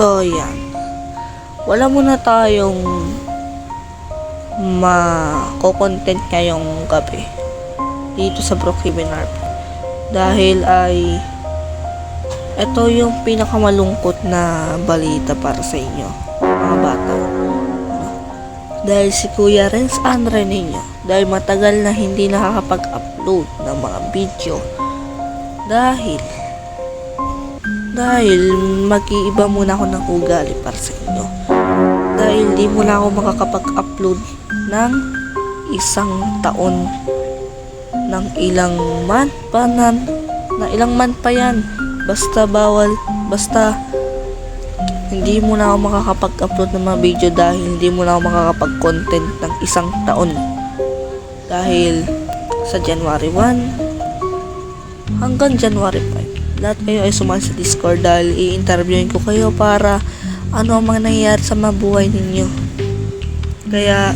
So, yan. Wala muna tayong mako-content ngayong gabi dito sa Brookhaven RP. Dahil ay ito yung pinakamalungkot na balita para sa inyo, mga bata. Dahil si Kuya Renz Andre ninyo, dahil matagal na hindi nakakapag-upload ng mga video. Dahil mag-iiba muna ako ng ugali para sa inyo. Dahil di muna ako makakapag-upload ng isang taon, ng ilang month pa na ilang month pa yan. Basta hindi muna ako makakapag-upload ng mga video dahil hindi muna ako makakapag-content ng isang taon. Dahil sa January 1 hanggang January 5, lahat kayo ay sumali sa Discord dahil i-interviewin ko kayo para ano ang mga nangyayari sa mga buhay ninyo. Kaya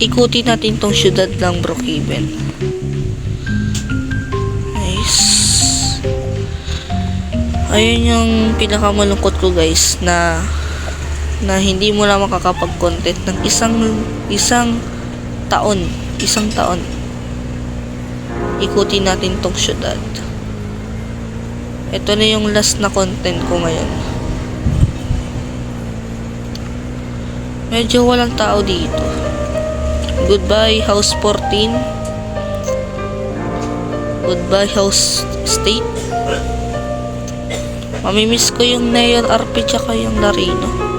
ikutin natin tong syudad ng Brookhaven. Nice. Ayun yung pinakamalungkot ko guys, na hindi mo na makakapag-content ng isang taon. Ikutin natin tong syudad. Ito na yung last na content ko ngayon. Medyo walang tao dito. Goodbye House 14. Goodbye House State. Mamimiss ko yung Neon RP tsaka yung Larino.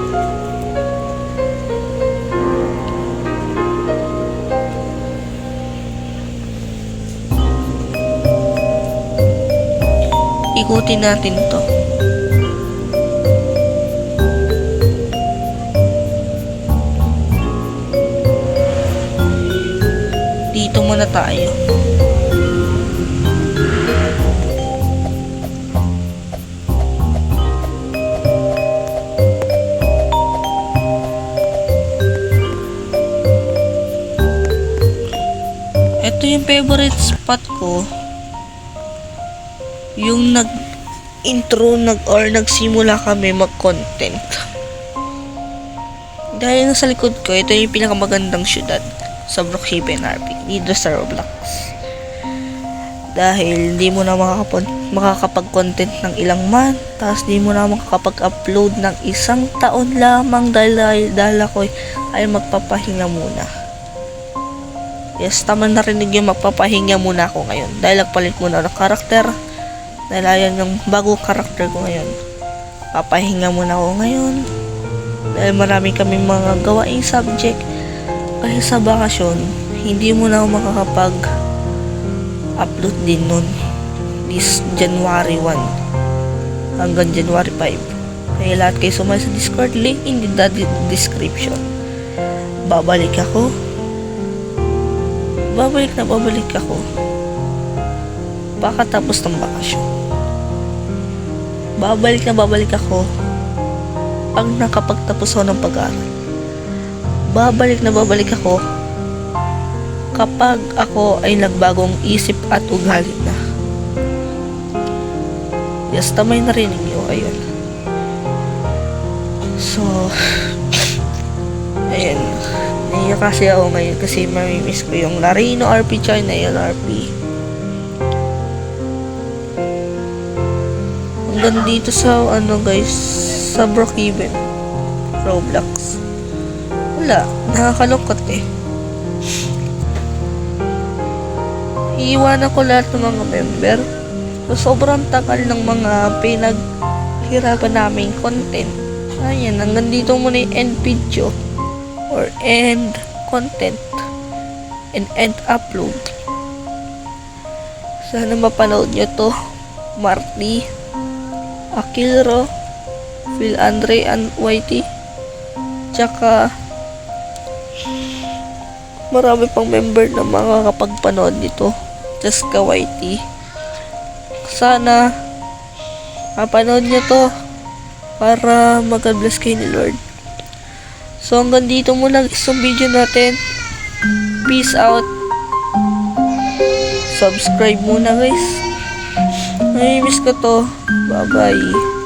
Ikutin natin to. Dito muna tayo. Ito yung favorite spot ko. Yung nagsimula kami mag-content. Dahil nasa likod ko, ito yung pinakamagandang syudad sa Brookhaven RP dito sa Roblox. Dahil hindi mo na makakapag-content ng ilang month, tapos hindi mo na makakapag-upload ng isang taon lamang dahil ako ay magpapahinga muna. Yes, tama narinig yung magpapahinga muna ako ngayon. Dahil nagpalit muna ng karakter. Dahil ayan yung bagong karakter ko ngayon. Papahinga muna ako ngayon. Dahil marami kaming mga gawaing subject. Kasi sa bakasyon, hindi muna ako makakapag-upload din nun. This January 1 hanggang January 5. Kaya lahat kayo sumali sa Discord, link in the description. Babalik ako pagkatapos ng bakasyon. Babalik ako pag nakapagtapos ako ng pag-aaral. Babalik ako kapag ako ay nagbagong isip at ugali na. Yes, tamay narinig nyo. Ayun. So, ayun. Naiyak kasi ako ngayon kasi mamimiss ko yung Larino RP tsaka Neon RP. Hanggang dito sa guys, sa Brookhaven Roblox. Wala, nakakalungkot eh. Iiwanan ko lahat ng mga member. So, sobrang tagal ng mga pinaghirapan naming content. Ayan, hanggang dito muna yung end video or end content and end upload. Sana mapanood nyo to. Marty, Akilro, Phil Andre and YT, tsaka marami pang member na makakapagpanood nito. Just ka YT. Sana mapanood nyo to para mag-God bless kayo ni Lord. So hanggang dito muna isang video natin. Peace out. Subscribe muna guys. Namimiss ko to. Bye bye.